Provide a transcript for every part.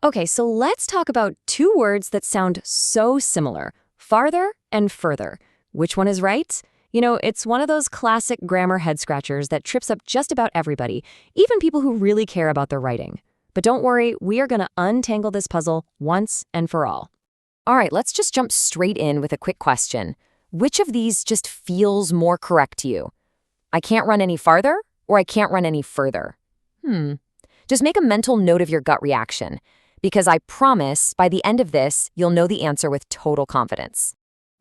Okay, so let's talk about two words that sound so similar, farther and further. Which one is right? It's one of those classic grammar head-scratchers that trips up just about everybody, even people who really care about their writing. But don't worry, we are going to untangle this puzzle once and for all. All right, let's just jump straight in with a quick question. Which of these just feels more correct to you? I can't run any farther, or I can't run any further? Just make a mental note of your gut reaction, because I promise by the end of this, you'll know the answer with total confidence.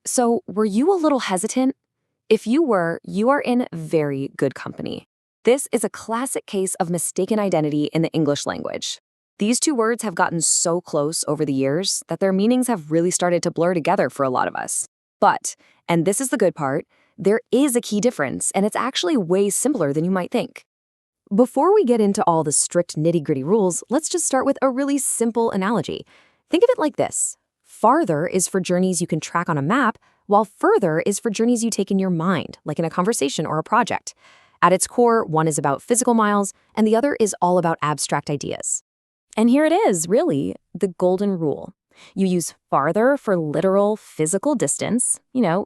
So, were you a little hesitant? If you were, you are in very good company. This is a classic case of mistaken identity in the English language. These two words have gotten so close over the years that their meanings have really started to blur together for a lot of us. But, and this is the good part, there is a key difference, and it's actually way simpler than you might think. Before we get into all the strict nitty-gritty rules, let's just start with a really simple analogy. Think of it like this. Farther is for journeys you can track on a map, while further is for journeys you take in your mind, like in a conversation or a project. At its core, one is about physical miles, and the other is all about abstract ideas. And here it is, really, the golden rule. You use farther for literal physical distance,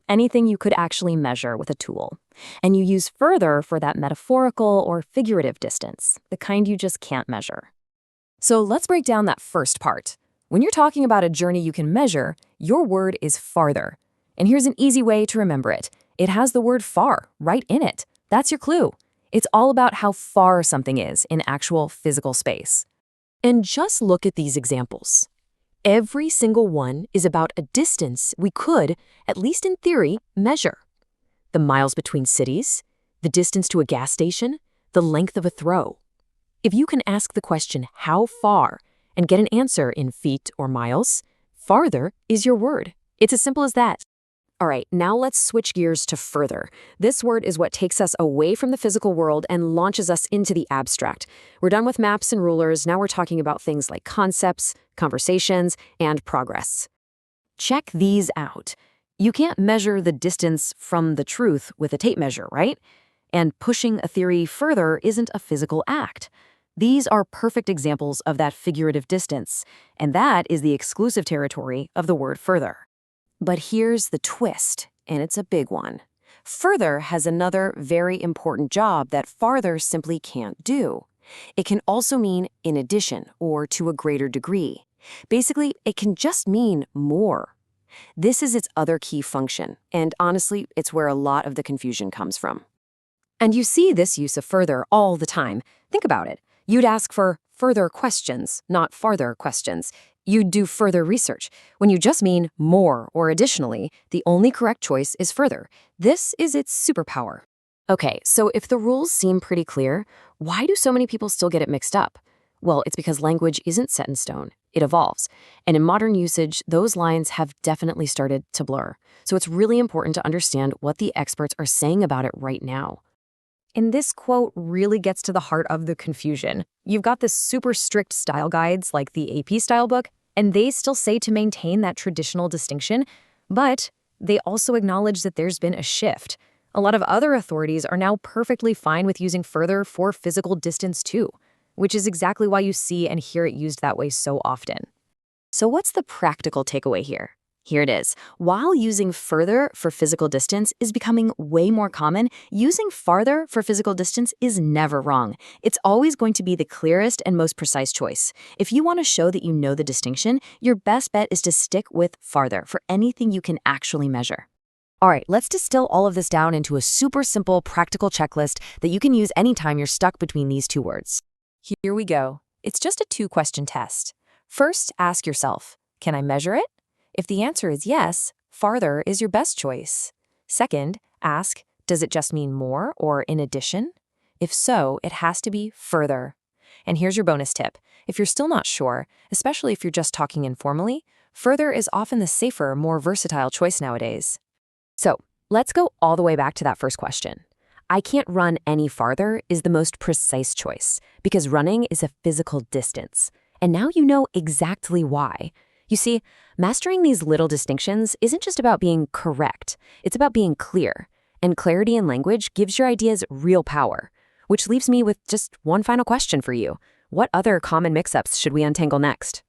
anything you could actually measure with a tool. And you use further for that metaphorical or figurative distance, the kind you just can't measure. So let's break down that first part. When you're talking about a journey you can measure, your word is farther. And here's an easy way to remember it. It has the word far right in it. That's your clue. It's all about how far something is in actual physical space. And just look at these examples. Every single one is about a distance we could, at least in theory, measure. The miles between cities, the distance to a gas station, the length of a throw. If you can ask the question, how far, and get an answer in feet or miles, farther is your word. It's as simple as that. All right, now let's switch gears to further. This word is what takes us away from the physical world and launches us into the abstract. We're done with maps and rulers. Now we're talking about things like concepts, conversations, and progress. Check these out. You can't measure the distance from the truth with a tape measure, right? And pushing a theory further isn't a physical act. These are perfect examples of that figurative distance, and that is the exclusive territory of the word further. But here's the twist, and it's a big one. Further has another very important job that farther simply can't do. It can also mean in addition or to a greater degree. Basically, it can just mean more. This is its other key function, and honestly, it's where a lot of the confusion comes from. And you see this use of further all the time. Think about it. You'd ask for further questions, not farther questions. You'd do further research. When you just mean more or additionally, the only correct choice is further. This is its superpower. Okay, so if the rules seem pretty clear, why do so many people still get it mixed up? Well, it's because language isn't set in stone. It evolves. And in modern usage, those lines have definitely started to blur. So it's really important to understand what the experts are saying about it right now. And this quote really gets to the heart of the confusion. You've got this super strict style guides like the AP style book, and they still say to maintain that traditional distinction, but they also acknowledge that there's been a shift. A lot of other authorities are now perfectly fine with using further for physical distance too, which is exactly why you see and hear it used that way so often. So what's the practical takeaway here? Here it is. While using further for physical distance is becoming way more common, using farther for physical distance is never wrong. It's always going to be the clearest and most precise choice. If you want to show that you know the distinction, your best bet is to stick with farther for anything you can actually measure. All right, let's distill all of this down into a super simple, practical checklist that you can use anytime you're stuck between these two words. Here we go. It's just a two-question test. First, ask yourself, can I measure it? If the answer is yes, farther is your best choice. Second, ask, does it just mean more or in addition? If so, it has to be further. And here's your bonus tip. If you're still not sure, especially if you're just talking informally, further is often the safer, more versatile choice nowadays. So, let's go all the way back to that first question. I can't run any farther is the most precise choice because running is a physical distance. And now you know exactly why. You see, mastering these little distinctions isn't just about being correct, it's about being clear. And clarity in language gives your ideas real power. Which leaves me with just one final question for you. What other common mix-ups should we untangle next?